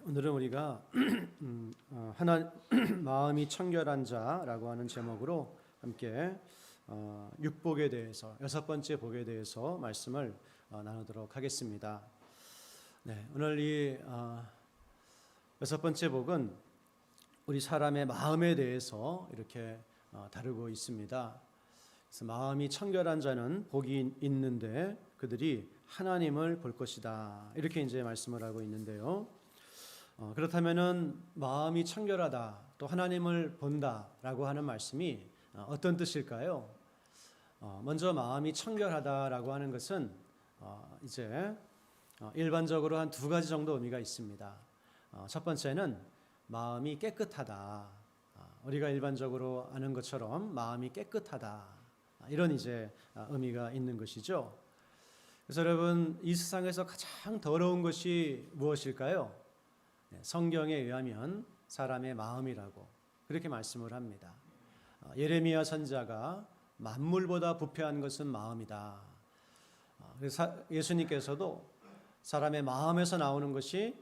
오늘은 우리가 하나 마음이 청결한 자라고 하는 제목으로 함께 육복에 대해서 여섯 번째 복에 대해서 말씀을 나누도록 하겠습니다. 네, 오늘 이 여섯 번째 복은 우리 사람의 마음에 대해서 이렇게 다루고 있습니다. 그래서 마음이 청결한 자는 복이 있는데 그들이 하나님을 볼 것이다. 이렇게 이제 말씀을 하고 있는데요. 그렇다면은 마음이 청결하다, 또 하나님을 본다라고 하는 말씀이 어떤 뜻일까요? 먼저 마음이 청결하다라고 하는 것은 이제 일반적으로 한 두 가지 정도 의미가 있습니다. 첫 번째는 마음이 깨끗하다. 우리가 일반적으로 아는 것처럼 마음이 깨끗하다. 이런 이제 의미가 있는 것이죠. 그래서 여러분, 이 세상에서 가장 더러운 것이 무엇일까요? 성경에 의하면 사람의 마음이라고 그렇게 말씀을 합니다. 예레미야 선지자가 만물보다 부패한 것은 마음이다. 그래서 예수님께서도 사람의 마음에서 나오는 것이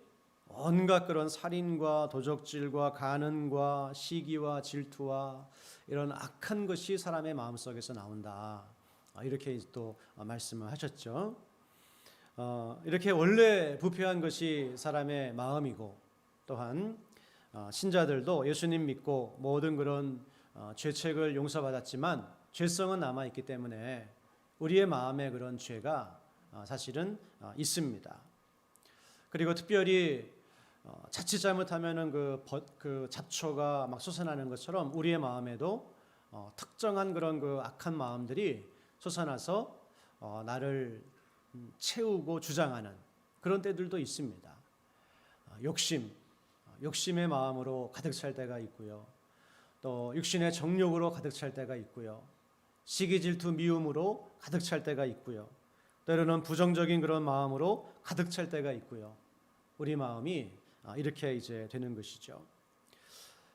온갖 그런 살인과 도적질과 간음과 시기와 질투와 이런 악한 것이 사람의 마음속에서 나온다. 이렇게 또 말씀을 하셨죠. 이렇게 원래 부패한 것이 사람의 마음이고, 또한 신자들도 예수님 믿고 모든 그런 죄책을 용서받았지만 죄성은 남아있기 때문에 우리의 마음에 그런 죄가 사실은 있습니다. 그리고 특별히 자칫 잘못하면은 그 잡초가 막 솟아나는 것처럼 우리의 마음에도 특정한 그런 그 악한 마음들이 솟아나서 나를 채우고 주장하는 그런 때들도 있습니다. 욕심의 마음으로 가득 찰 때가 있고요. 또 육신의 정욕으로 가득 찰 때가 있고요. 시기, 질투, 미움으로 가득 찰 때가 있고요. 때로는 부정적인 그런 마음으로 가득 찰 때가 있고요. 우리 마음이 이렇게 이제 되는 것이죠.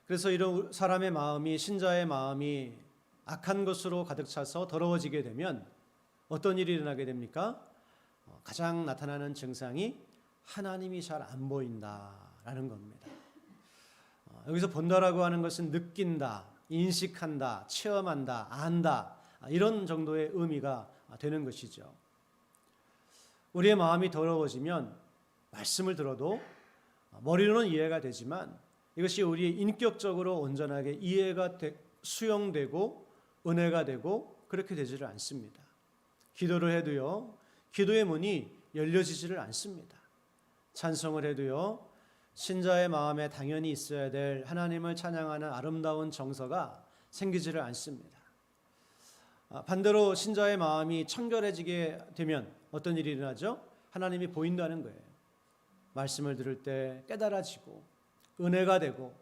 그래서 이런 사람의 마음이, 신자의 마음이 악한 것으로 가득 차서 더러워지게 되면 어떤 일이 일어나게 됩니까? 가장 나타나는 증상이 하나님이 잘 안 보인다라는 겁니다. 여기서 본다라고 하는 것은 느낀다, 인식한다, 체험한다, 안다, 이런 정도의 의미가 되는 것이죠. 우리의 마음이 더러워지면 말씀을 들어도 머리로는 이해가 되지만 이것이 우리의 인격적으로 온전하게 이해가 수용되고 은혜가 되고 그렇게 되지를 않습니다. 기도를 해도요, 기도의 문이 열려지지를 않습니다. 찬송을 해도요, 신자의 마음에 당연히 있어야 될 하나님을 찬양하는 아름다운 정서가 생기지를 않습니다. 반대로 신자의 마음이 청결해지게 되면 어떤 일이 일어나죠? 하나님이 보인다는 거예요. 말씀을 들을 때 깨달아지고 은혜가 되고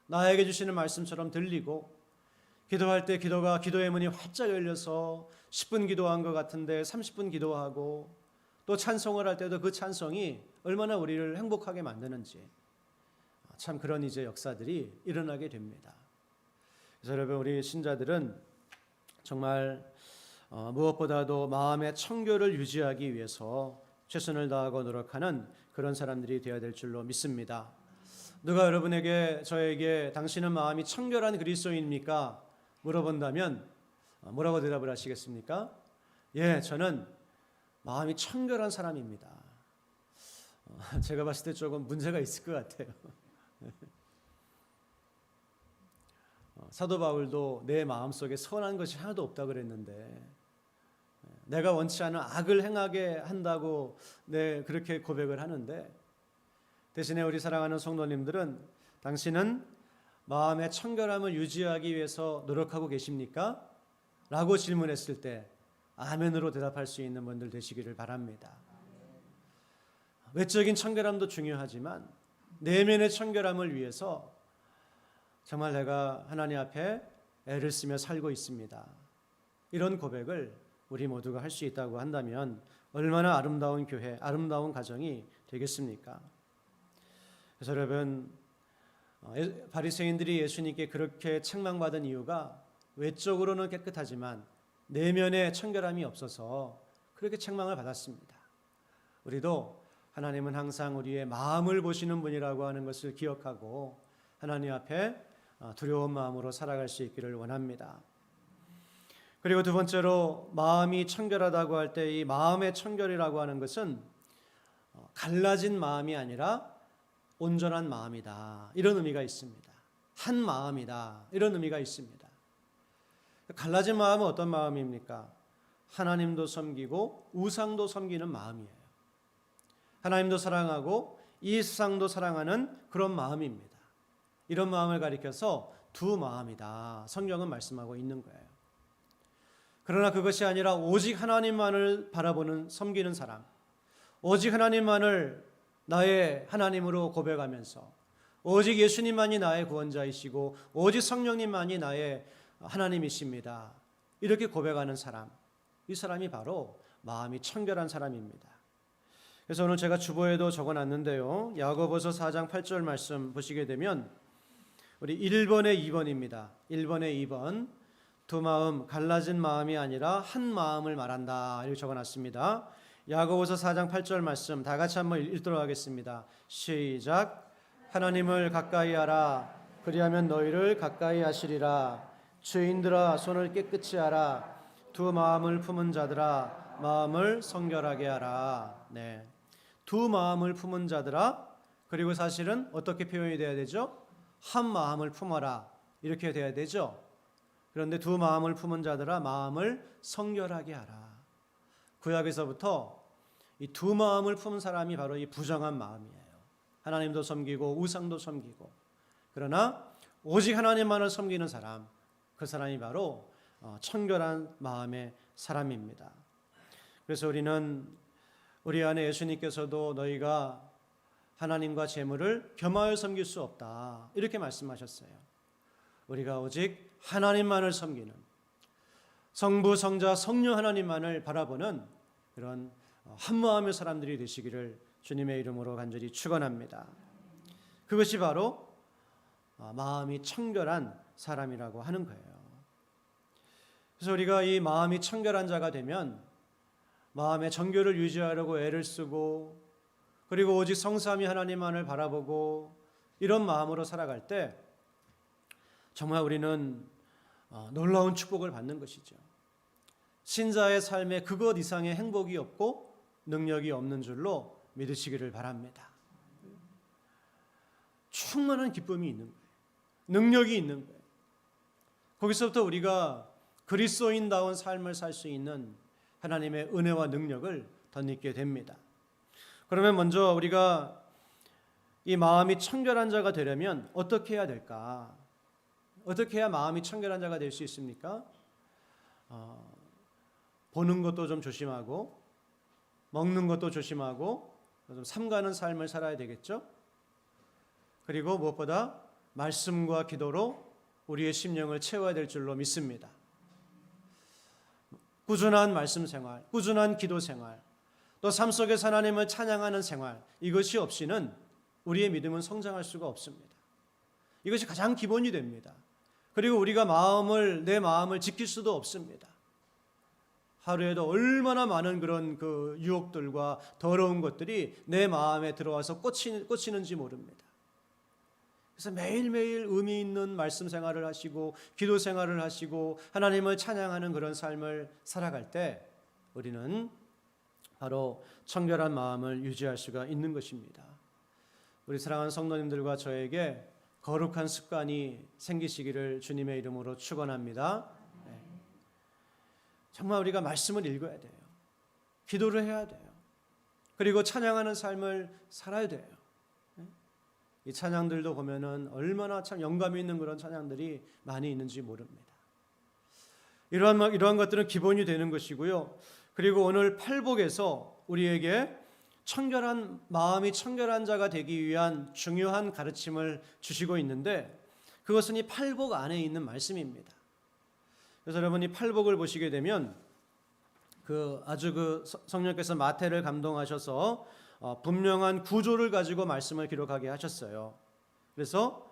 나에게 주시는 말씀처럼 들리고, 기도할 때 기도의 문이 활짝 열려서 10분 기도한 것 같은데 30분 기도하고, 또 찬송을 할 때도 그 찬송이 얼마나 우리를 행복하게 만드는지, 참 그런 이제 역사들이 일어나게 됩니다. 그래서 여러분, 우리 신자들은 정말 무엇보다도 마음의 청결을 유지하기 위해서 최선을 다하고 노력하는 그런 사람들이 되어야 될 줄로 믿습니다. 누가 여러분에게, 저에게 당신은 마음이 청결한 그리스도인입니까? 물어본다면 뭐라고 대답을 하시겠습니까? 예, 저는 마음이 청결한 사람입니다. 제가 봤을 때 조금 문제가 있을 것 같아요. 사도 바울도 내 마음속에 선한 것이 하나도 없다고 그랬는데, 내가 원치 않은 악을 행하게 한다고 그렇게 고백을 하는데, 대신에 우리 사랑하는 성도님들은 당신은 마음의 청결함을 유지하기 위해서 노력하고 계십니까? 라고 질문했을 때 아멘으로 대답할 수 있는 분들 되시기를 바랍니다. 외적인 청결함도 중요하지만 내면의 청결함을 위해서 정말 내가 하나님 앞에 애를 쓰며 살고 있습니다, 이런 고백을 우리 모두가 할 수 있다고 한다면 얼마나 아름다운 교회, 아름다운 가정이 되겠습니까? 그래서 여러분, 바리새인들이 예수님께 그렇게 책망받은 이유가 외적으로는 깨끗하지만 내면에 청결함이 없어서 그렇게 책망을 받았습니다. 우리도 하나님은 항상 우리의 마음을 보시는 분이라고 하는 것을 기억하고 하나님 앞에 두려운 마음으로 살아갈 수 있기를 원합니다. 그리고 두 번째로 마음이 청결하다고 할 때 이 마음의 청결이라고 하는 것은 갈라진 마음이 아니라 온전한 마음이다, 이런 의미가 있습니다. 한 마음이다, 이런 의미가 있습니다. 갈라진 마음은 어떤 마음입니까? 하나님도 섬기고 우상도 섬기는 마음이에요. 하나님도 사랑하고 이 세상도 사랑하는 그런 마음입니다. 이런 마음을 가리켜서 두 마음이다, 성경은 말씀하고 있는 거예요. 그러나 그것이 아니라 오직 하나님만을 바라보는, 섬기는 사람, 오직 하나님만을 나의 하나님으로 고백하면서 오직 예수님만이 나의 구원자이시고 오직 성령님만이 나의 하나님이십니다, 이렇게 고백하는 사람, 이 사람이 바로 마음이 청결한 사람입니다. 그래서 오늘 제가 주보에도 적어놨는데요, 야고보서 4장 8절 말씀 보시게 되면 우리 1번에 2번입니다. 1번에 2번, 두 마음, 갈라진 마음이 아니라 한 마음을 말한다, 이렇게 적어놨습니다. 야고보서 4장 8절 말씀 다 같이 한번 읽도록 하겠습니다. 시작. 하나님을 가까이 하라, 그리하면 너희를 가까이 하시리라. 죄인들아 손을 깨끗이 하라. 두 마음을 품은 자들아 마음을 성결하게 하라. 네, 두 마음을 품은 자들아, 그리고 사실은 어떻게 표현이 돼야 되죠? 한 마음을 품어라, 이렇게 돼야 되죠. 그런데 두 마음을 품은 자들아 마음을 성결하게 하라. 구약에서부터 이 두 마음을 품은 사람이 바로 이 부정한 마음이에요. 하나님도 섬기고 우상도 섬기고, 그러나 오직 하나님만을 섬기는 사람, 그 사람이 바로 청결한 마음의 사람입니다. 그래서 우리는 우리 안에 예수님께서도 너희가 하나님과 재물을 겸하여 섬길 수 없다, 이렇게 말씀하셨어요. 우리가 오직 하나님만을 섬기는, 성부, 성자, 성령 하나님만을 바라보는 그런 한마음의 사람들이 되시기를 주님의 이름으로 간절히 축원합니다. 그것이 바로 마음이 청결한 사람이라고 하는 거예요. 그래서 우리가 이 마음이 청결한 자가 되면 마음의 정결을 유지하려고 애를 쓰고, 그리고 오직 성삼위 하나님만을 바라보고 이런 마음으로 살아갈 때 정말 우리는 놀라운 축복을 받는 것이죠. 신자의 삶에 그것 이상의 행복이 없고 능력이 없는 줄로 믿으시기를 바랍니다. 충만한 기쁨이 있는 거예요. 능력이 있는 거예요. 거기서부터 우리가 그리스도인다운 삶을 살 수 있는 하나님의 은혜와 능력을 덧입게 됩니다. 그러면 먼저 우리가 이 마음이 청결한 자가 되려면 어떻게 해야 될까? 어떻게 해야 마음이 청결한 자가 될 수 있습니까? 보는 것도 좀 조심하고, 먹는 것도 조심하고, 좀 삼가는 삶을 살아야 되겠죠? 그리고 무엇보다 말씀과 기도로 우리의 심령을 채워야 될 줄로 믿습니다. 꾸준한 말씀 생활, 꾸준한 기도 생활, 또 삶 속에서 하나님을 찬양하는 생활, 이것이 없이는 우리의 믿음은 성장할 수가 없습니다. 이것이 가장 기본이 됩니다. 그리고 우리가 내 마음을 지킬 수도 없습니다. 하루에도 얼마나 많은 그런 그 유혹들과 더러운 것들이 내 마음에 들어와서 꽂히는지 모릅니다. 그래서 매일매일 의미 있는 말씀 생활을 하시고 기도 생활을 하시고 하나님을 찬양하는 그런 삶을 살아갈 때 우리는 바로 청결한 마음을 유지할 수가 있는 것입니다. 우리 사랑하는 성도님들과 저에게 거룩한 습관이 생기시기를 주님의 이름으로 축원합니다. 네. 정말 우리가 말씀을 읽어야 돼요. 기도를 해야 돼요. 그리고 찬양하는 삶을 살아야 돼요. 이 찬양들도 보면은 얼마나 참 영감이 있는 그런 찬양들이 많이 있는지 모릅니다. 이러한 것들은 기본이 되는 것이고요. 그리고 오늘 팔복에서 우리에게 마음이 청결한 자가 되기 위한 중요한 가르침을 주시고 있는데, 그것은 이 팔복 안에 있는 말씀입니다. 그래서 여러분이 팔복을 보시게 되면 아주 성령께서 마태를 감동하셔서 분명한 구조를 가지고 말씀을 기록하게 하셨어요. 그래서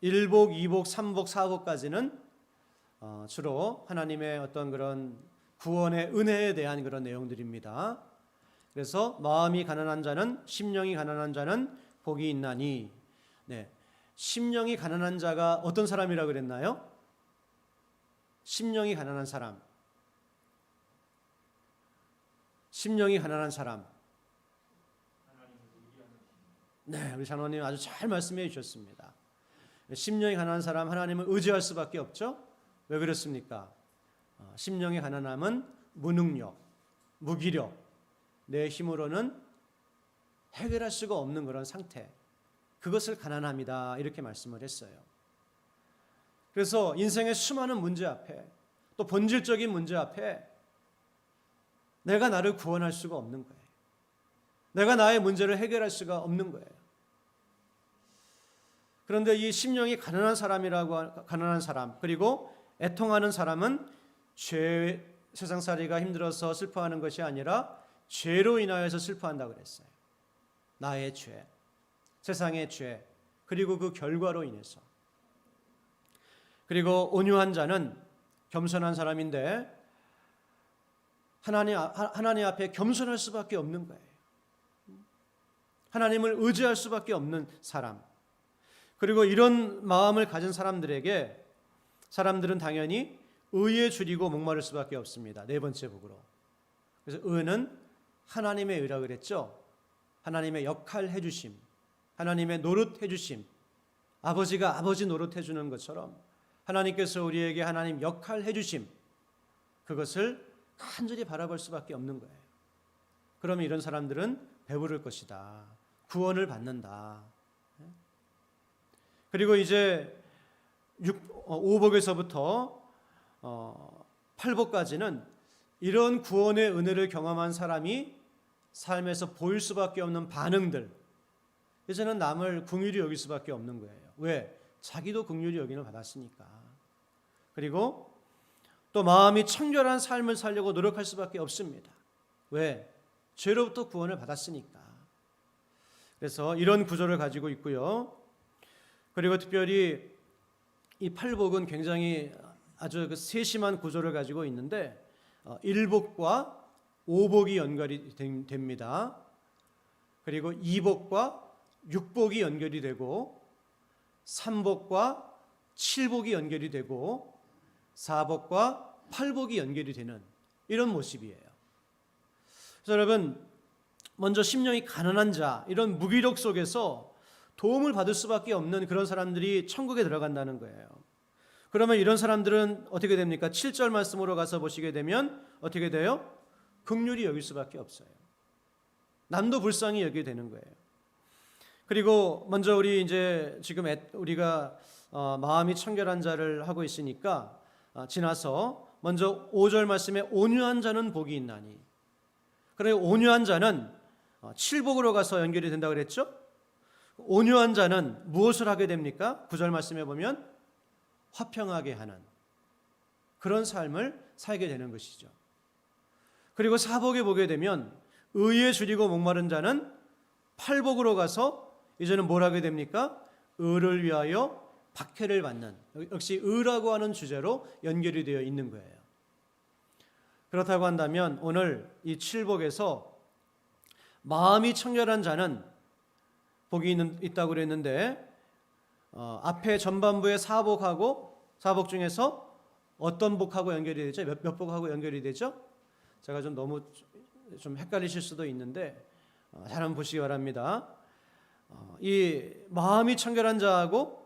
1복, 2복, 3복, 4복까지는 주로 하나님의 어떤 그런 구원의 은혜에 대한 그런 내용들입니다. 그래서 마음이 가난한 자는 심령이 가난한 자는 복이 있나니. 네. 심령이 가난한 자가 어떤 사람이라고 그랬나요? 심령이 가난한 사람. 심령이 가난한 사람. 네, 우리 장로님 아주 잘 말씀해 주셨습니다. 심령이 가난한 사람 하나님을 의지할 수밖에 없죠. 왜 그렇습니까? 심령이 가난함은 무능력, 무기력, 내 힘으로는 해결할 수가 없는 그런 상태. 그것을 가난함이다 이렇게 말씀을 했어요. 그래서 인생의 수많은 문제 앞에 또 본질적인 문제 앞에 내가 나를 구원할 수가 없는 거예요. 내가 나의 문제를 해결할 수가 없는 거예요. 그런데 이 심령이 가난한 사람 그리고 애통하는 사람은 세상살이가 힘들어서 슬퍼하는 것이 아니라 죄로 인하여서 슬퍼한다고 그랬어요. 나의 죄, 세상의 죄, 그리고 그 결과로 인해서. 그리고 온유한 자는 겸손한 사람인데 하나님 앞에 겸손할 수밖에 없는 거예요. 하나님을 의지할 수밖에 없는 사람. 그리고 이런 마음을 가진 사람들에게 사람들은 당연히 의에 줄이고 목마를 수밖에 없습니다. 네 번째 복으로. 그래서 의는 하나님의 의라고 그랬죠. 하나님의 역할 해주심, 하나님의 노릇 해주심. 아버지가 아버지 노릇 해주는 것처럼 하나님께서 우리에게 하나님 역할 해주심, 그것을 간절히 바라볼 수밖에 없는 거예요. 그러면 이런 사람들은 배부를 것이다. 구원을 받는다. 그리고 이제 5복에서부터 8복까지는 이런 구원의 은혜를 경험한 사람이 삶에서 보일 수밖에 없는 반응들. 이제는 남을 긍휼히 여길 수밖에 없는 거예요. 왜? 자기도 긍휼히 여김을 받았으니까. 그리고 또 마음이 청결한 삶을 살려고 노력할 수밖에 없습니다. 왜? 죄로부터 구원을 받았으니까. 그래서 이런 구조를 가지고 있고요. 그리고 특별히 이 8복은 굉장히 아주 그 세심한 구조를 가지고 있는데 1복과 5복이 연결이 됩니다. 그리고 2복과 6복이 연결이 되고 3복과 7복이 연결이 되고 4복과 8복이 연결이 되는 이런 모습이에요. 그래서 여러분, 먼저 심령이 가난한 자, 이런 무기력 속에서 도움을 받을 수밖에 없는 그런 사람들이 천국에 들어간다는 거예요. 그러면 이런 사람들은 어떻게 됩니까? 7절 말씀으로 가서 보시게 되면 어떻게 돼요? 긍휼히 여길 수밖에 없어요. 남도 불쌍히 여기게 되는 거예요. 그리고 먼저 우리 이제 지금 우리가 마음이 청결한 자를 하고 있으니까 지나서 먼저 5절 말씀에 온유한 자는 복이 있나니. 그래 온유한 자는 7복으로 가서 연결이 된다고 그랬죠? 온유한 자는 무엇을 하게 됩니까? 9절 말씀에 보면 화평하게 하는 그런 삶을 살게 되는 것이죠. 그리고 4복에 보게 되면 의에 줄이고 목마른 자는 8복으로 가서 이제는 뭘 하게 됩니까? 의를 위하여 박해를 받는, 역시 의라고 하는 주제로 연결이 되어 있는 거예요. 그렇다고 한다면 오늘 이 7복에서 마음이 청결한 자는 복이 있다고 그랬는데 앞에 전반부의 4복 중에서 어떤 복하고 연결이 되죠? 몇 복하고 연결이 되죠? 제가 좀 너무 좀 헷갈리실 수도 있는데 잘 한번 보시기 바랍니다. 이 마음이 청결한 자하고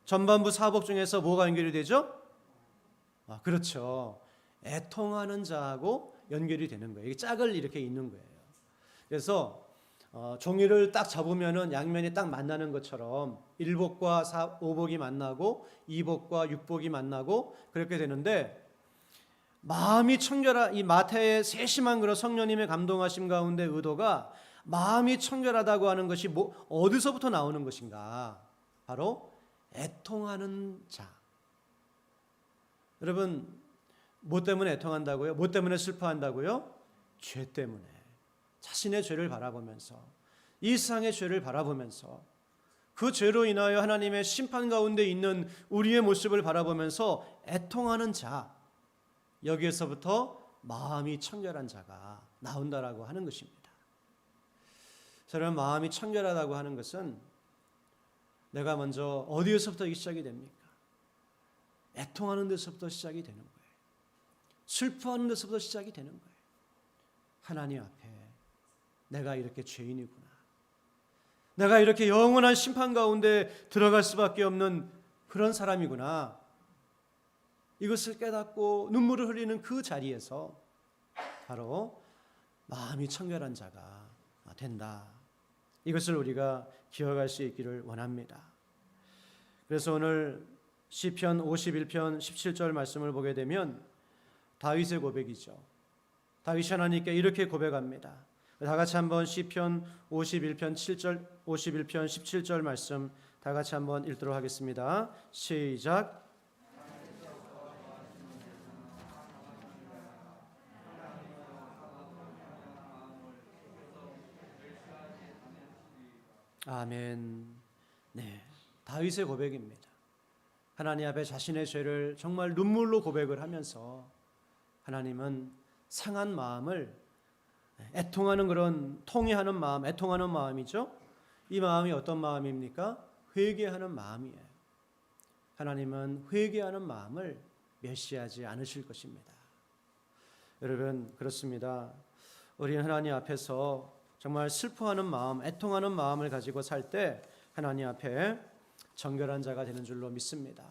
전반부 4복 중에서 뭐가 연결이 되죠? 그렇죠. 애통하는 자하고 연결이 되는 거예요. 이게 짝을 이렇게 잇는 거예요. 그래서 종이를 딱 잡으면은 양면이 딱 만나는 것처럼 1복과 5복이 만나고 2복과 6복이 만나고 그렇게 되는데, 마음이 청결한 이 마태의 세심한 그런 성령님의 감동하심 가운데 의도가 마음이 청결하다고 하는 것이 어디서부터 나오는 것인가? 바로 애통하는 자. 여러분, 뭐 때문에 애통한다고요? 뭐 때문에 슬퍼한다고요? 죄 때문에. 자신의 죄를 바라보면서, 이 세상의 죄를 바라보면서, 그 죄로 인하여 하나님의 심판 가운데 있는 우리의 모습을 바라보면서 애통하는 자, 여기에서부터 마음이 청결한 자가 나온다라고 하는 것입니다. 저는 마음이 청결하다고 하는 것은 내가 먼저 어디에서부터 시작이 됩니까? 애통하는 데서부터 시작이 되는 거예요. 슬퍼하는 데서부터 시작이 되는 거예요. 하나님 앞에 내가 이렇게 죄인이구나. 내가 이렇게 영원한 심판 가운데 들어갈 수밖에 없는 그런 사람이구나. 이것을 깨닫고 눈물을 흘리는 그 자리에서 바로 마음이 청결한 자가 된다. 이것을 우리가 기억할 수 있기를 원합니다. 그래서 오늘 시편 51편 17절 말씀을 보게 되면 다윗의 고백이죠. 다윗이 하나님께 이렇게 고백합니다. 다 같이 한번 시편 51편 17절 말씀 다 같이 한번 읽도록 하겠습니다. 시작. 아멘. 네, 다윗의 고백입니다. 하나님 앞에 자신의 죄를 정말 눈물로 고백을 하면서 하나님은 상한 마음을 애통하는 그런 통회하는 마음, 애통하는 마음이죠. 이 마음이 어떤 마음입니까? 회개하는 마음이에요. 하나님은 회개하는 마음을 멸시하지 않으실 것입니다. 여러분, 그렇습니다. 우리는 하나님 앞에서 정말 슬퍼하는 마음, 애통하는 마음을 가지고 살 때 하나님 앞에 정결한 자가 되는 줄로 믿습니다.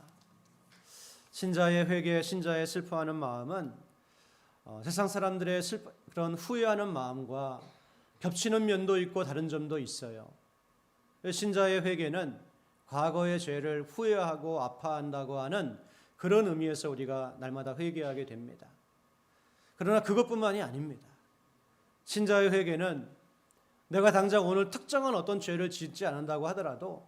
신자의 회개, 신자의 슬퍼하는 마음은 세상 사람들의 그런 후회하는 마음과 겹치는 면도 있고 다른 점도 있어요. 신자의 회개는 과거의 죄를 후회하고 아파한다고 하는 그런 의미에서 우리가 날마다 회개하게 됩니다. 그러나 그것뿐만이 아닙니다. 신자의 회개는 내가 당장 오늘 특정한 어떤 죄를 짓지 않는다고 하더라도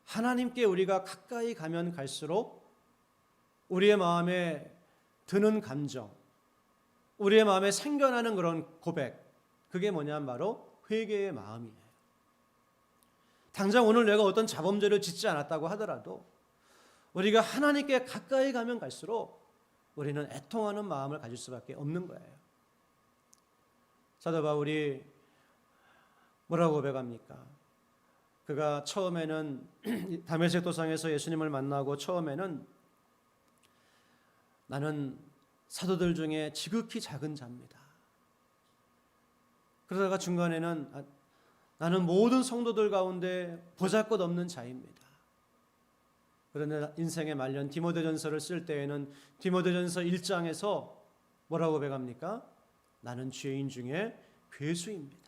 하나님께 우리가 가까이 가면 갈수록 우리의 마음에 드는 감정, 우리의 마음에 생겨나는 그런 고백, 그게 뭐냐면 바로 회개의 마음이에요. 당장 오늘 내가 어떤 자범죄를 짓지 않았다고 하더라도 우리가 하나님께 가까이 가면 갈수록 우리는 애통하는 마음을 가질 수밖에 없는 거예요. 사도 바울이 뭐라고 고백합니까? 그가 처음에는 다메섹 도상에서 예수님을 만나고 처음에는 나는 사도들 중에 지극히 작은 자입니다. 그러다가 중간에는 나는 모든 성도들 가운데 보잘것없는 자입니다. 그런데 인생의 말년 디모데전서를 쓸 때에는 디모데전서 1장에서 뭐라고 고백합니까? 나는 죄인 중에 괴수입니다.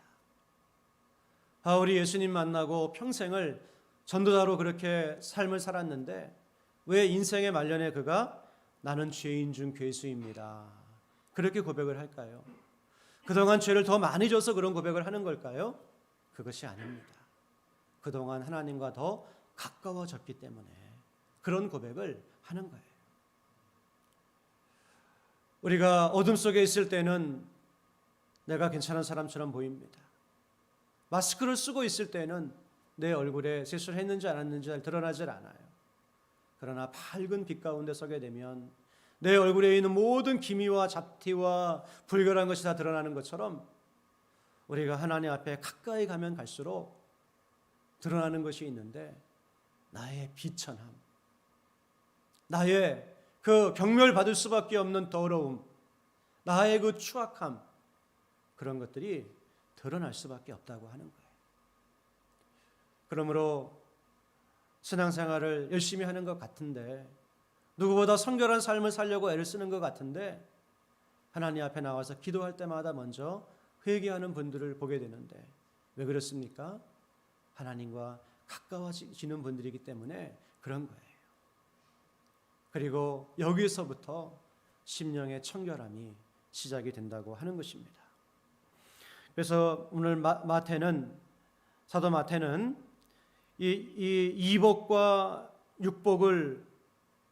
바울이 예수님 만나고 평생을 전도자로 그렇게 삶을 살았는데 왜 인생의 말년에 그가 나는 죄인 중 괴수입니다. 그렇게 고백을 할까요? 그동안 죄를 더 많이 져서 그런 고백을 하는 걸까요? 그것이 아닙니다. 그동안 하나님과 더 가까워졌기 때문에 그런 고백을 하는 거예요. 우리가 어둠 속에 있을 때는 내가 괜찮은 사람처럼 보입니다. 마스크를 쓰고 있을 때는 내 얼굴에 세수를 했는지 안 했는지 잘 드러나질 않아요. 그러나 밝은 빛 가운데 서게 되면 내 얼굴에 있는 모든 기미와 잡티와 불결한 것이 다 드러나는 것처럼 우리가 하나님 앞에 가까이 가면 갈수록 드러나는 것이 있는데 나의 비천함, 나의 그 경멸받을 수밖에 없는 더러움, 나의 그 추악함, 그런 것들이 드러날 수밖에 없다고 하는 거예요. 그러므로 신앙생활을 열심히 하는 것 같은데, 누구보다 성결한 삶을 살려고 애를 쓰는 것 같은데, 하나님 앞에 나와서 기도할 때마다 먼저 회개하는 분들을 보게 되는데 왜 그렇습니까? 하나님과 가까워지는 분들이기 때문에 그런 거예요. 그리고 여기서부터 심령의 청결함이 시작이 된다고 하는 것입니다. 그래서 오늘 마태는, 사도 마태는 이 이복과 육복을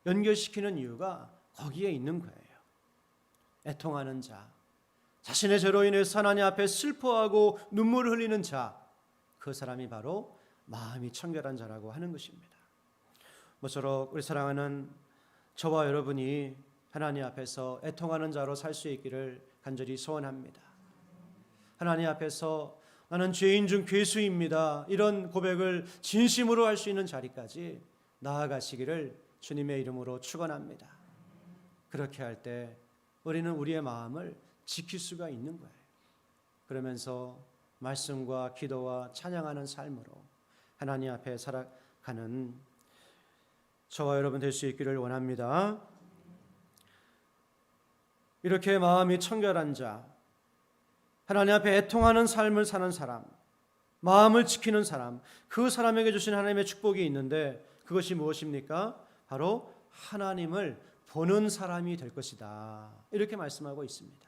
연결시키는 이유가 거기에 있는 거예요. 애통하는 자, 자신의 죄로 인해서 하나님 앞에 슬퍼하고 눈물을 흘리는 자, 그 사람이 바로 마음이 청결한 자라고 하는 것입니다. 모쪼록 우리 사랑하는 저와 여러분이 하나님 앞에서 애통하는 자로 살 수 있기를 간절히 소원합니다. 하나님 앞에서 나는 죄인 중 괴수입니다. 이런 고백을 진심으로 할 수 있는 자리까지 나아가시기를 주님의 이름으로 축원합니다. 그렇게 할 때 우리는 우리의 마음을 지킬 수가 있는 거예요. 그러면서 말씀과 기도와 찬양하는 삶으로 하나님 앞에 살아가는 저와 여러분 될 수 있기를 원합니다. 이렇게 마음이 청결한 자, 하나님 앞에 애통하는 삶을 사는 사람, 마음을 지키는 사람, 그 사람에게 주신 하나님의 축복이 있는데 그것이 무엇입니까? 바로 하나님을 보는 사람이 될 것이다. 이렇게 말씀하고 있습니다.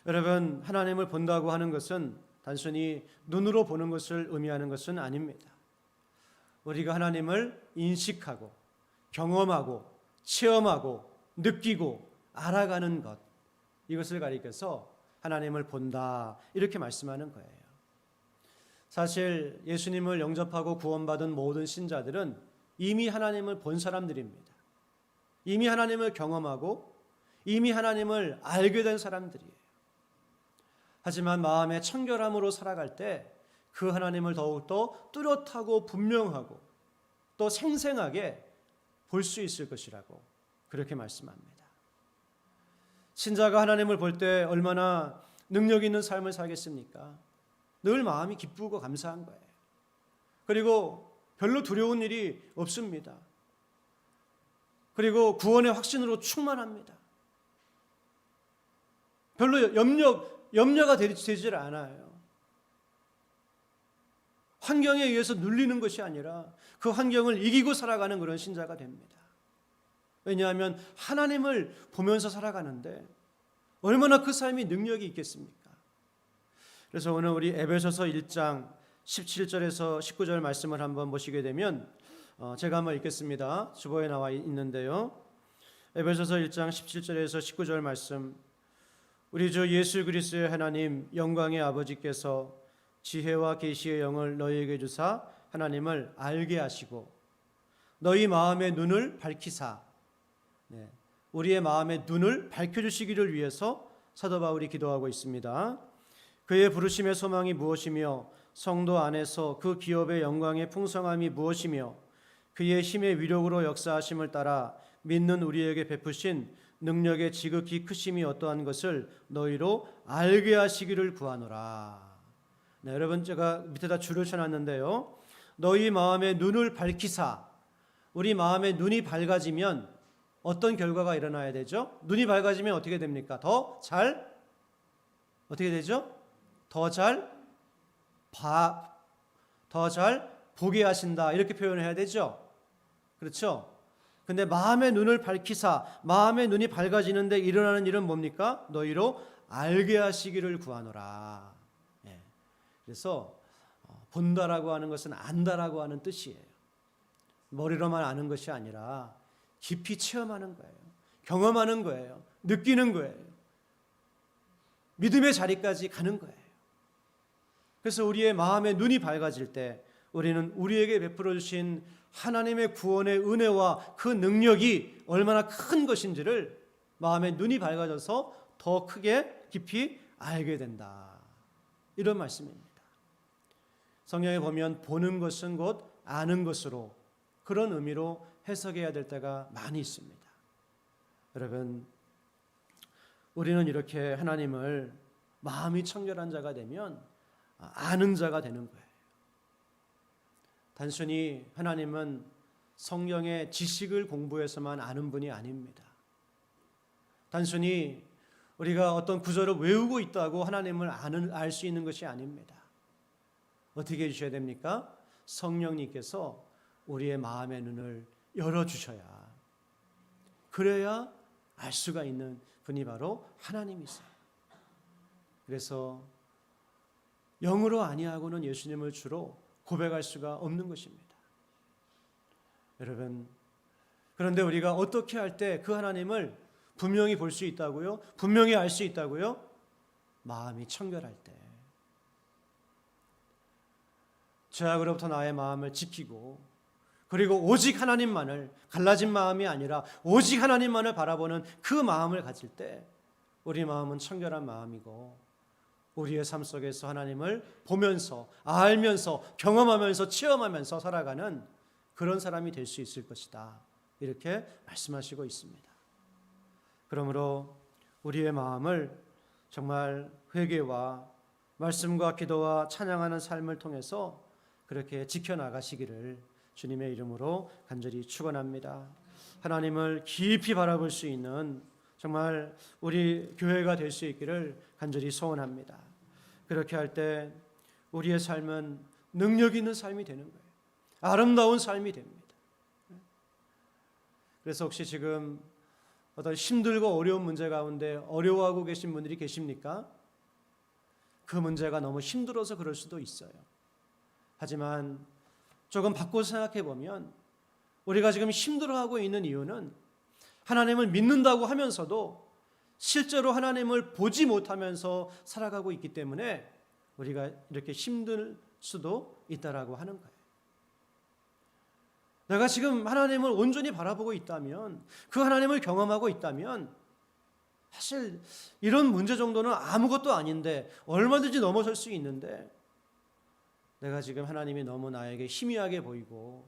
여러분, 하나님을 본다고 하는 것은 단순히 눈으로 보는 것을 의미하는 것은 아닙니다. 우리가 하나님을 인식하고 경험하고 체험하고 느끼고 알아가는 것, 이것을 가리켜서 하나님을 본다 이렇게 말씀하는 거예요. 사실 예수님을 영접하고 구원받은 모든 신자들은 이미 하나님을 본 사람들입니다. 이미 하나님을 경험하고 이미 하나님을 알게 된 사람들이에요. 하지만 마음의 청결함으로 살아갈 때 그 하나님을 더욱더 뚜렷하고 분명하고 또 생생하게 볼 수 있을 것이라고 그렇게 말씀합니다. 신자가 하나님을 볼 때 얼마나 능력 있는 삶을 살겠습니까? 늘 마음이 기쁘고 감사한 거예요. 그리고 별로 두려운 일이 없습니다. 그리고 구원의 확신으로 충만합니다. 별로 염려가 되질 않아요. 환경에 의해서 눌리는 것이 아니라 그 환경을 이기고 살아가는 그런 신자가 됩니다. 왜냐하면 하나님을 보면서 살아가는데 얼마나 그 삶이 능력이 있겠습니까? 그래서 오늘 우리 에베소서 1장 17절에서 19절 말씀을 한번 보시게 되면 제가 한번 읽겠습니다. 주보에 나와 있는데요. 에베소서 1장 17절에서 19절 말씀, 우리 주 예수 그리스도의 하나님 영광의 아버지께서 지혜와 계시의 영을 너희에게 주사 하나님을 알게 하시고 너희 마음의 눈을 밝히사, 우리의 마음의 눈을 밝혀주시기를 위해서 사도 바울이 기도하고 있습니다. 그의 부르심의 소망이 무엇이며 성도 안에서 그 기업의 영광의 풍성함이 무엇이며 그의 힘의 위력으로 역사하심을 따라 믿는 우리에게 베푸신 능력의 지극히 크심이 어떠한 것을 너희로 알게 하시기를 구하노라. 네, 여러분, 제가 밑에다 줄을 쳐놨는데요. 너희 마음의 눈을 밝히사, 우리 마음의 눈이 밝아지면 어떤 결과가 일어나야 되죠? 눈이 밝아지면 어떻게 됩니까? 어떻게 되죠? 더 잘 보게 하신다, 이렇게 표현을 해야 되죠. 그렇죠? 근데 마음의 눈을 밝히사, 마음의 눈이 밝아지는데 일어나는 일은 뭡니까? 너희로 알게 하시기를 구하노라. 그래서 본다라고 하는 것은 안다라고 하는 뜻이에요. 머리로만 아는 것이 아니라 깊이 체험하는 거예요. 경험하는 거예요. 느끼는 거예요. 믿음의 자리까지 가는 거예요. 그래서 우리의 마음의 눈이 밝아질 때 우리는 우리에게 베풀어 주신 하나님의 구원의 은혜와 그 능력이 얼마나 큰 것인지를 마음의 눈이 밝아져서 더 크게 깊이 알게 된다. 이런 말씀입니다. 성경에 보면 보는 것은 곧 아는 것으로, 그런 의미로 해석해야 될 때가 많이 있습니다. 여러분, 우리는 이렇게 하나님을 마음이 청결한 자가 되면 아는 자가 되는 거예요. 단순히 하나님은 성경의 지식을 공부해서만 아는 분이 아닙니다. 단순히 우리가 어떤 구절을 외우고 있다고 하나님을 알 수 있는 것이 아닙니다. 어떻게 해주셔야 됩니까? 성령님께서 우리의 마음의 눈을 열어주셔야, 그래야 알 수가 있는 분이 바로 하나님이세요. 그래서 영으로 아니하고는 예수님을 주로 고백할 수가 없는 것입니다. 여러분, 그런데 우리가 어떻게 할 때 그 하나님을 분명히 볼 수 있다고요? 분명히 알 수 있다고요? 마음이 청결할 때, 죄악으로부터 나의 마음을 지키고, 그리고 오직 하나님만을, 갈라진 마음이 아니라 오직 하나님만을 바라보는 그 마음을 가질 때 우리 마음은 청결한 마음이고 우리의 삶 속에서 하나님을 보면서 알면서 경험하면서 체험하면서 살아가는 그런 사람이 될 수 있을 것이다. 이렇게 말씀하시고 있습니다. 그러므로 우리의 마음을 정말 회개와 말씀과 기도와 찬양하는 삶을 통해서 그렇게 지켜나가시기를 주님의 이름으로 간절히 축원합니다. 하나님을 깊이 바라볼 수 있는 정말 우리 교회가 될 수 있기를 간절히 소원합니다. 그렇게 할 때 우리의 삶은 능력 있는 삶이 되는 거예요. 아름다운 삶이 됩니다. 그래서 혹시 지금 어떤 힘들고 어려운 문제 가운데 어려워하고 계신 분들이 계십니까? 그 문제가 너무 힘들어서 그럴 수도 있어요. 하지만 조금 바꿔서 생각해 보면 우리가 지금 힘들어하고 있는 이유는 하나님을 믿는다고 하면서도 실제로 하나님을 보지 못하면서 살아가고 있기 때문에 우리가 이렇게 힘들 수도 있다라고 하는 거예요. 내가 지금 하나님을 온전히 바라보고 있다면, 그 하나님을 경험하고 있다면 사실 이런 문제 정도는 아무것도 아닌데, 얼마든지 넘어설 수 있는데, 내가 지금 하나님이 너무 나에게 희미하게 보이고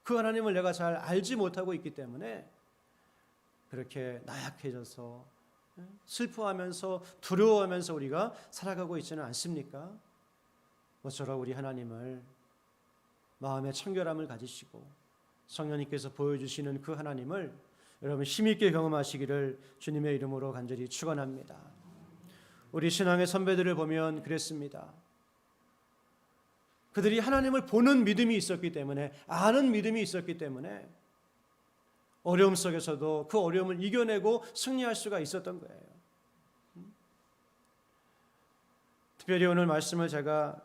그 하나님을 내가 잘 알지 못하고 있기 때문에 그렇게 나약해져서 슬퍼하면서 두려워하면서 우리가 살아가고 있지는 않습니까? 모처럼 우리 하나님을 마음의 청결함을 가지시고 성령님께서 보여주시는 그 하나님을 여러분 힘있게 경험하시기를 주님의 이름으로 간절히 축원합니다. 우리 신앙의 선배들을 보면 그랬습니다. 그들이 하나님을 보는 믿음이 있었기 때문에, 아는 믿음이 있었기 때문에 어려움 속에서도 그 어려움을 이겨내고 승리할 수가 있었던 거예요. 특별히 오늘 말씀을 제가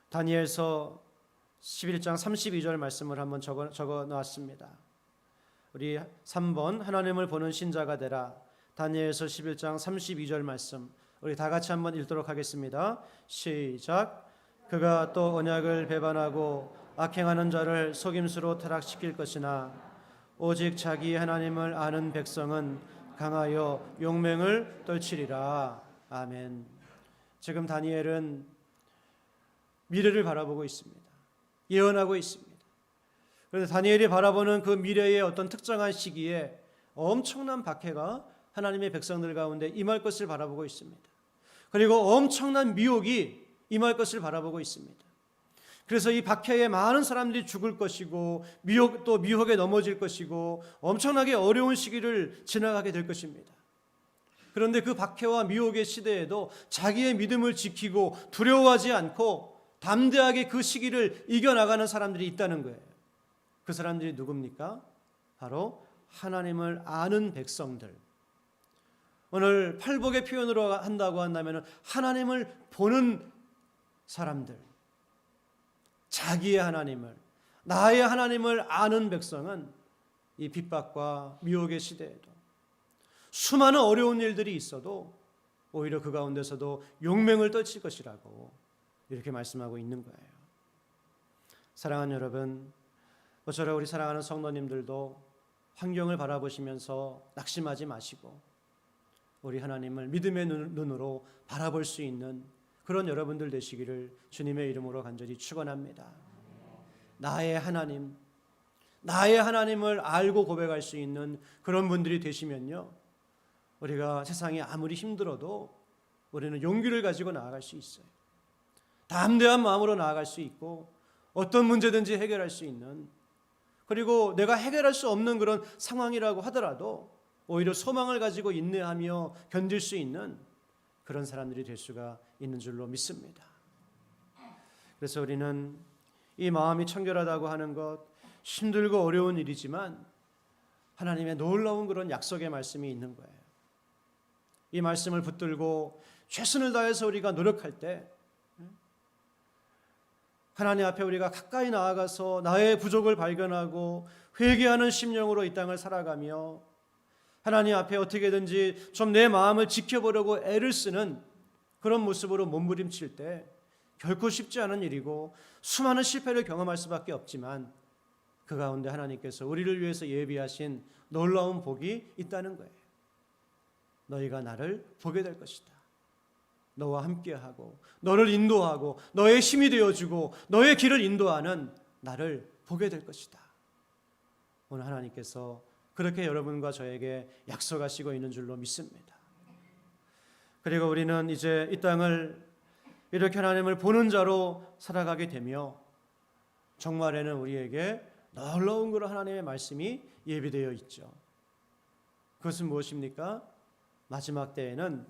다니엘서 11장 32절 말씀을 한번 적어 놓았습니다. 우리 3번 하나님을 보는 신자가 되라. 다니엘서 11장 32절 말씀 우리 다 같이 한번 읽도록 하겠습니다. 시작. 그가 또 언약을 배반하고 악행하는 자를 속임수로 타락시킬 것이나 오직 자기 하나님을 아는 백성은 강하여 용맹을 떨치리라. 아멘. 지금 다니엘은 미래를 바라보고 있습니다. 예언하고 있습니다. 그런데 다니엘이 바라보는 그 미래의 어떤 특정한 시기에 엄청난 박해가 하나님의 백성들 가운데 임할 것을 바라보고 있습니다. 그리고 엄청난 미혹이 임할 것을 바라보고 있습니다. 그래서 이 박해에 많은 사람들이 죽을 것이고 또 미혹에 넘어질 것이고 엄청나게 어려운 시기를 지나가게 될 것입니다. 그런데 그 박해와 미혹의 시대에도 자기의 믿음을 지키고 두려워하지 않고 담대하게 그 시기를 이겨나가는 사람들이 있다는 거예요. 그 사람들이 누굽니까? 바로 하나님을 아는 백성들. 오늘 팔복의 표현으로 한다고 한다면 하나님을 보는 사람들, 자기의 하나님을, 나의 하나님을 아는 백성은 이 핍박과 미혹의 시대에도 수많은 어려운 일들이 있어도 오히려 그 가운데서도 용맹을 떨칠 것이라고 이렇게 말씀하고 있는 거예요. 사랑하는 여러분, 모처럼 우리 사랑하는 성도님들도 환경을 바라보시면서 낙심하지 마시고 우리 하나님을 믿음의 눈으로 바라볼 수 있는 그런 여러분들 되시기를 주님의 이름으로 간절히 축원합니다. 나의 하나님, 나의 하나님을 알고 고백할 수 있는 그런 분들이 되시면요, 우리가 세상이 아무리 힘들어도 우리는 용기를 가지고 나아갈 수 있어요. 담대한 마음으로 나아갈 수 있고 어떤 문제든지 해결할 수 있는, 그리고 내가 해결할 수 없는 그런 상황이라고 하더라도 오히려 소망을 가지고 인내하며 견딜 수 있는 그런 사람들이 될 수가 있는 줄로 믿습니다. 그래서 우리는 이 마음이 청결하다고 하는 것, 힘들고 어려운 일이지만 하나님의 놀라운 그런 약속의 말씀이 있는 거예요. 이 말씀을 붙들고 최선을 다해서 우리가 노력할 때 하나님 앞에 우리가 가까이 나아가서 나의 부족을 발견하고 회개하는 심령으로 이 땅을 살아가며 하나님 앞에 어떻게든지 좀 내 마음을 지켜보려고 애를 쓰는 그런 모습으로 몸부림칠 때 결코 쉽지 않은 일이고 수많은 실패를 경험할 수밖에 없지만 그 가운데 하나님께서 우리를 위해서 예비하신 놀라운 복이 있다는 거예요. 너희가 나를 보게 될 것이다. 너와 함께하고 너를 인도하고 너의 힘이 되어주고 너의 길을 인도하는 나를 보게 될 것이다. 오늘 하나님께서 그렇게 여러분과 저에게 약속하시고 있는 줄로 믿습니다. 그리고 우리는 이제 이 땅을 이렇게 하나님을 보는 자로 살아가게 되며 정말에는 우리에게 놀라운 그런 하나님의 말씀이 예비되어 있죠. 그것은 무엇입니까? 마지막 때에는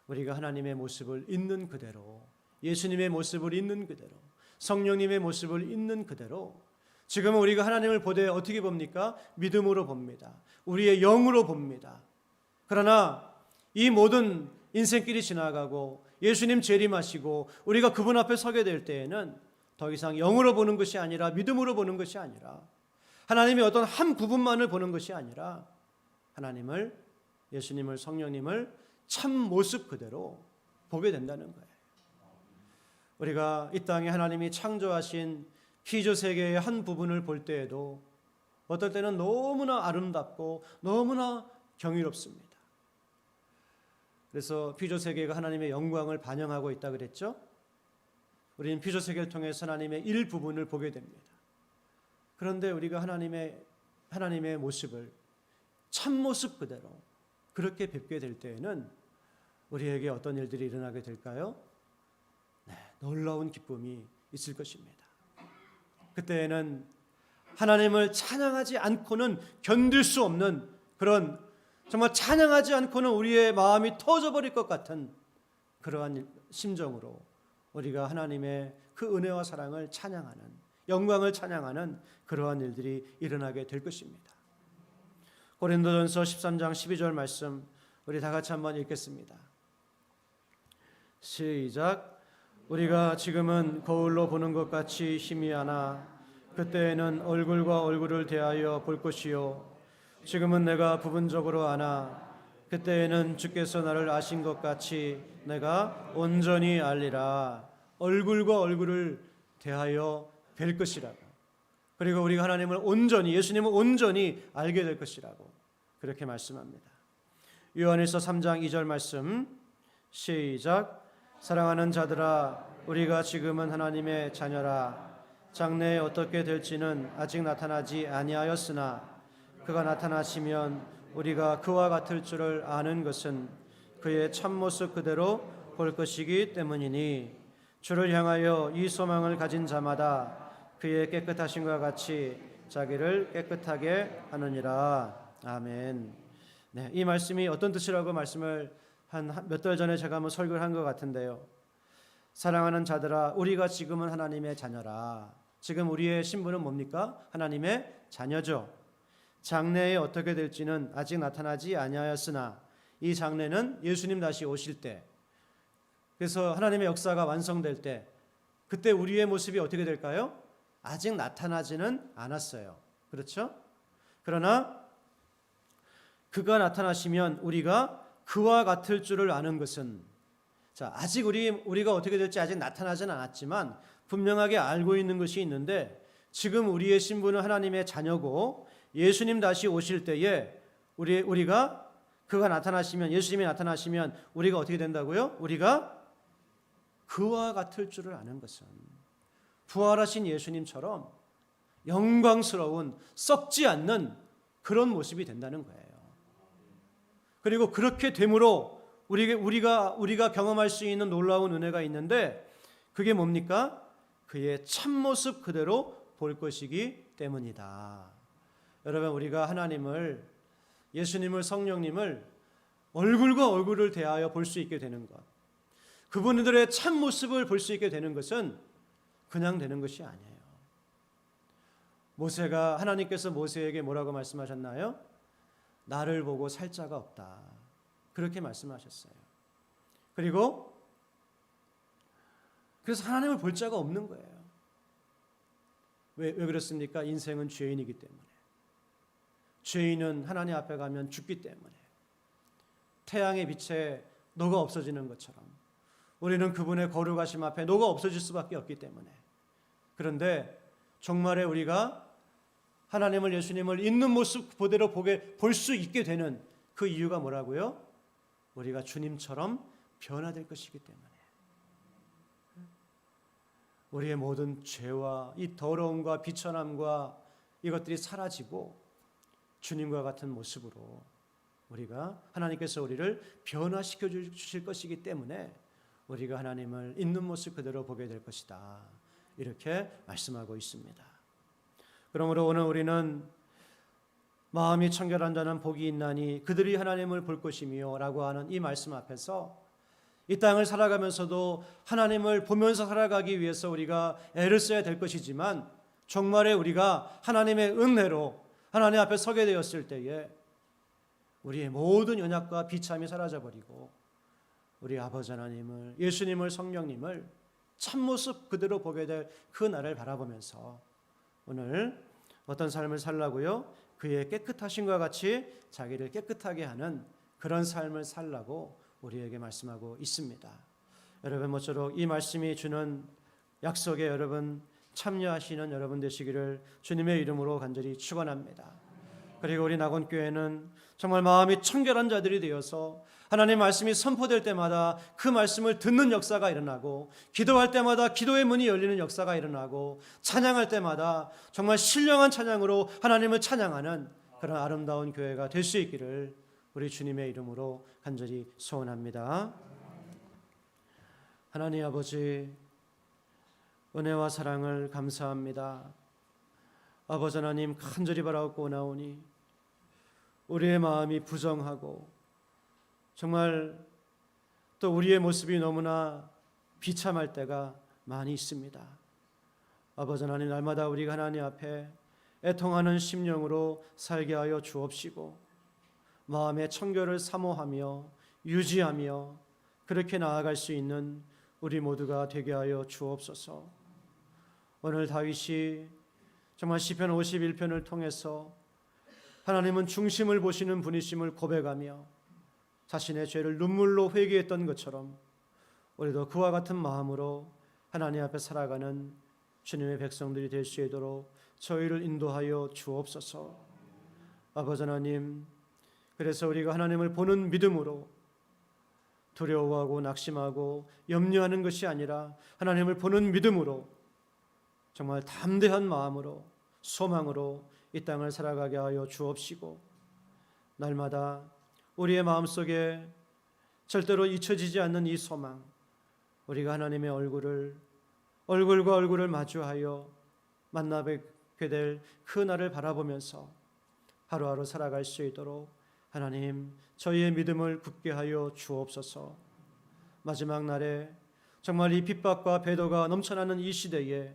우리가 하나님의 모습을 있는 그대로, 예수님의 모습을 있는 그대로, 성령님의 모습을 있는 그대로, 지금은 우리가 하나님을 보되 어떻게 봅니까? 믿음으로 봅니다. 우리의 영으로 봅니다. 그러나 이 모든 인생길이 지나가고 예수님 재림하시고 우리가 그분 앞에 서게 될 때에는 더 이상 영으로 보는 것이 아니라 믿음으로 보는 것이 아니라 하나님의 어떤 한 부분만을 보는 것이 아니라 하나님을, 예수님을, 성령님을 참 모습 그대로 보게 된다는 거예요. 우리가 이 땅에 하나님이 창조하신 피조 세계의 한 부분을 볼 때에도 어떨 때는 너무나 아름답고 너무나 경이롭습니다. 그래서 피조 세계가 하나님의 영광을 반영하고 있다 그랬죠. 우리는 피조 세계를 통해서 하나님의 일부분을 보게 됩니다. 그런데 우리가 하나님의 모습을 참모습 그대로 그렇게 뵙게 될 때에는 우리에게 어떤 일들이 일어나게 될까요? 네, 놀라운 기쁨이 있을 것입니다. 그때에는 하나님을 찬양하지 않고는 견딜 수 없는 그런, 정말 찬양하지 않고는 우리의 마음이 터져버릴 것 같은 그러한 심정으로 우리가 하나님의 그 은혜와 사랑을 찬양하는, 영광을 찬양하는 그러한 일들이 일어나게 될 것입니다. 고린도전서 13장 12절 말씀 우리 다 같이 한번 읽겠습니다. 시작. 우리가 지금은 거울로 보는 것 같이 희미하나 그때에는 얼굴과 얼굴을 대하여 볼 것이요 지금은 내가 부분적으로 아나 그때에는 주께서 나를 아신 것 같이 내가 온전히 알리라. 얼굴과 얼굴을 대하여 뵐 것이라고. 그리고 우리가 하나님을 온전히, 예수님을 온전히 알게 될 것이라고 그렇게 말씀합니다. 요한일서 3장 2절 말씀 시작. 사랑하는 자들아 우리가 지금은 하나님의 자녀라. 장래에 어떻게 될지는 아직 나타나지 아니하였으나 그가 나타나시면 우리가 그와 같을 줄을 아는 것은 그의 참모습 그대로 볼 것이기 때문이니 주를 향하여 이 소망을 가진 자마다 그의 깨끗하심과 같이 자기를 깨끗하게 하느니라. 아멘. 네, 이 말씀이 어떤 뜻이라고 말씀을 한 몇 달 전에 제가 한번 설교를 한 것 같은데요. 사랑하는 자들아 우리가 지금은 하나님의 자녀라. 지금 우리의 신분은 뭡니까? 하나님의 자녀죠. 장래에 어떻게 될지는 아직 나타나지 아니하였으나 이 장래는 예수님 다시 오실 때, 그래서 하나님의 역사가 완성될 때 그때 우리의 모습이 어떻게 될까요? 아직 나타나지는 않았어요. 그렇죠? 그러나 그가 나타나시면 우리가 그와 같을 줄을 아는 것은, 자, 아직 우리가 어떻게 될지 아직 나타나지는 않았지만 분명하게 알고 있는 것이 있는데, 지금 우리의 신분은 하나님의 자녀고 예수님 다시 오실 때에 우리가 그가 나타나시면, 예수님이 나타나시면 우리가 어떻게 된다고요? 우리가 그와 같을 줄을 아는 것은 부활하신 예수님처럼 영광스러운, 썩지 않는 그런 모습이 된다는 거예요. 그리고 그렇게 됨으로 우리가 경험할 수 있는 놀라운 은혜가 있는데, 그게 뭡니까? 그의 참모습 그대로 볼 것이기 때문이다. 여러분, 우리가 하나님을, 예수님을, 성령님을 얼굴과 얼굴을 대하여 볼 수 있게 되는 것, 그분들의 참모습을 볼 수 있게 되는 것은 그냥 되는 것이 아니에요. 하나님께서 모세에게 뭐라고 말씀하셨나요? 나를 보고 살 자가 없다. 그렇게 말씀하셨어요. 그래서 하나님을 볼 자가 없는 거예요. 왜 그렇습니까? 인생은 죄인이기 때문에. 죄인은 하나님 앞에 가면 죽기 때문에. 태양의 빛에 녹아 없어지는 것처럼 우리는 그분의 거룩하심 앞에 녹아 없어질 수밖에 없기 때문에. 그런데 정말에 우리가 하나님을, 예수님을 있는 모습 그대로 볼 수 있게 되는 그 이유가 뭐라고요? 우리가 주님처럼 변화될 것이기 때문에 우리의 모든 죄와 이 더러움과 비천함과 이것들이 사라지고 주님과 같은 모습으로 우리가 하나님께서 우리를 변화시켜 주실 것이기 때문에 우리가 하나님을 있는 모습 그대로 보게 될 것이다. 이렇게 말씀하고 있습니다. 그러므로 오늘 우리는 마음이 청결한 자는 복이 있나니 그들이 하나님을 볼 것이며 라고 하는 이 말씀 앞에서 이 땅을 살아가면서도 하나님을 보면서 살아가기 위해서 우리가 애를 써야 될 것이지만 정말에 우리가 하나님의 은혜로 하나님 앞에 서게 되었을 때에 우리의 모든 연약과 비참이 사라져버리고 우리 아버지 하나님을, 예수님을, 성령님을 참모습 그대로 보게 될 그 날을 바라보면서 오늘 어떤 삶을 살라고요? 그의 깨끗하심과 같이 자기를 깨끗하게 하는 그런 삶을 살라고 우리에게 말씀하고 있습니다. 여러분 모쪼록 이 말씀이 주는 약속에 여러분 참여하시는 여러분 되시기를 주님의 이름으로 간절히 축원합니다. 그리고 우리 낙원교회는 정말 마음이 청결한 자들이 되어서 하나님의 말씀이 선포될 때마다 그 말씀을 듣는 역사가 일어나고 기도할 때마다 기도의 문이 열리는 역사가 일어나고 찬양할 때마다 정말 신령한 찬양으로 하나님을 찬양하는 그런 아름다운 교회가 될 수 있기를 우리 주님의 이름으로 간절히 소원합니다. 하나님 아버지 은혜와 사랑을 감사합니다. 아버지 하나님 간절히 바라고 나오니 우리의 마음이 부정하고 정말 또 우리의 모습이 너무나 비참할 때가 많이 있습니다. 아버지 하나님 날마다 우리가 하나님 앞에 애통하는 심령으로 살게 하여 주옵시고 마음의 청결을 사모하며 유지하며 그렇게 나아갈 수 있는 우리 모두가 되게 하여 주옵소서. 오늘 다윗이 정말 시편 51편을 통해서 하나님은 중심을 보시는 분이심을 고백하며 자신의 죄를 눈물로 회개했던 것처럼 우리도 그와 같은 마음으로 하나님 앞에 살아가는 주님의 백성들이 될 수 있도록 저희를 인도하여 주옵소서. 아버지 하나님, 그래서 우리가 하나님을 보는 믿음으로 두려워하고 낙심하고 염려하는 것이 아니라 하나님을 보는 믿음으로 정말 담대한 마음으로 소망으로 이 땅을 살아가게 하여 주옵시고 날마다 우리의 마음속에 절대로 잊혀지지 않는 이 소망, 우리가 하나님의 얼굴과 얼굴을 마주하여 만나뵙게 될 그 날을 바라보면서 하루하루 살아갈 수 있도록 하나님 저희의 믿음을 굳게 하여 주옵소서. 마지막 날에 정말 이 핍박과 배도가 넘쳐나는 이 시대에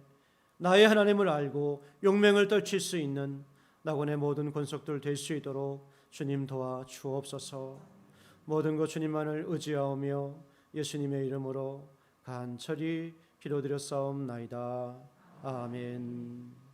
나의 하나님을 알고 용맹을 떨칠 수 있는 낙원의 모든 권속들 될 수 있도록 주님 도와 주옵소서. 모든 것 주님만을 의지하오며 예수님의 이름으로 간절히 기도드렸사옵나이다. 아멘.